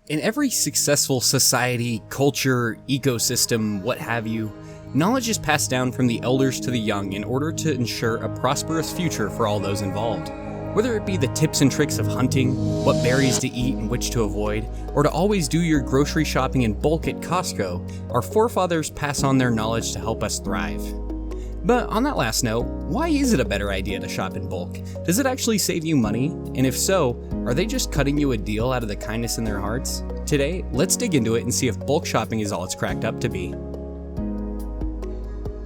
In every successful society, culture, ecosystem, what have you, knowledge is passed down from the elders to the young in order to ensure a prosperous future for all those involved. Whether it be the tips and tricks of hunting, what berries to eat and which to avoid, or to always do your grocery shopping in bulk at Costco, our forefathers pass on their knowledge to help us thrive. But on that last note, why is it a better idea to shop in bulk? Does it actually save you money? And if so, are they just cutting you a deal out of the kindness in their hearts? Today, let's dig into it and see if bulk shopping is all it's cracked up to be.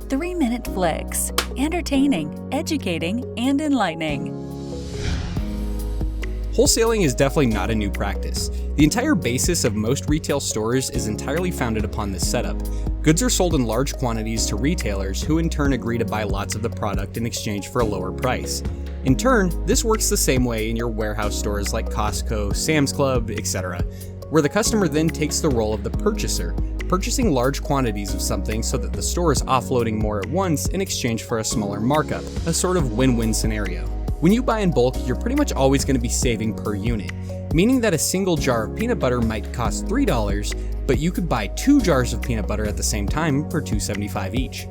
3-minute flicks. Entertaining, educating, and enlightening. Wholesaling is definitely not a new practice. The entire basis of most retail stores is entirely founded upon this setup. Goods are sold in large quantities to retailers who in turn agree to buy lots of the product in exchange for a lower price. In turn, this works the same way in your warehouse stores like Costco, Sam's Club, etc., where the customer then takes the role of the purchaser, purchasing large quantities of something so that the store is offloading more at once in exchange for a smaller markup, a sort of win-win scenario. When you buy in bulk, you're pretty much always going to be saving per unit, meaning that a single jar of peanut butter might cost $3, but you could buy 2 jars of peanut butter at the same time for $2.75 each.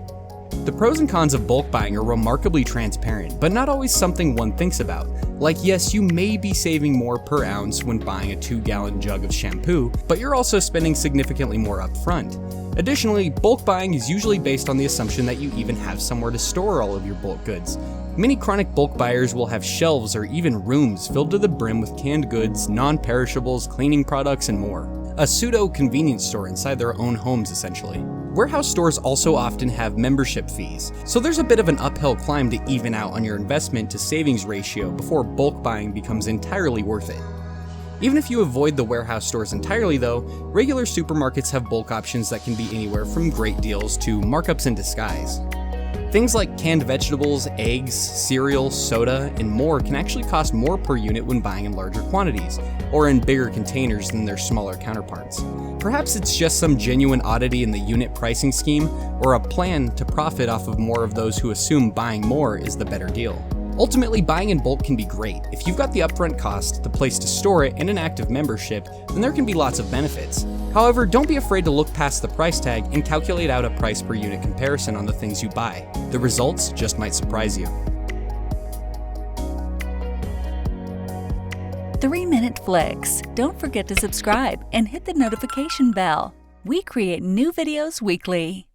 The pros and cons of bulk buying are remarkably transparent, but not always something one thinks about. Like, yes, you may be saving more per ounce when buying a 2-gallon jug of shampoo, but you're also spending significantly more upfront. Additionally, bulk buying is usually based on the assumption that you even have somewhere to store all of your bulk goods. Many chronic bulk buyers will have shelves or even rooms filled to the brim with canned goods, non-perishables, cleaning products, and more. A pseudo-convenience store inside their own homes, essentially. Warehouse stores also often have membership fees, so there's a bit of an uphill climb to even out on your investment to savings ratio before bulk buying becomes entirely worth it. Even if you avoid the warehouse stores entirely though, regular supermarkets have bulk options that can be anywhere from great deals to markups in disguise. Things like canned vegetables, eggs, cereal, soda, and more can actually cost more per unit when buying in larger quantities, or in bigger containers than their smaller counterparts. Perhaps it's just some genuine oddity in the unit pricing scheme, or a plan to profit off of more of those who assume buying more is the better deal. Ultimately, buying in bulk can be great. If you've got the upfront cost, the place to store it, and an active membership, then there can be lots of benefits. However, don't be afraid to look past the price tag and calculate out a price per unit comparison on the things you buy. The results just might surprise you. 3-minute flicks. Don't forget to subscribe and hit the notification bell. We create new videos weekly.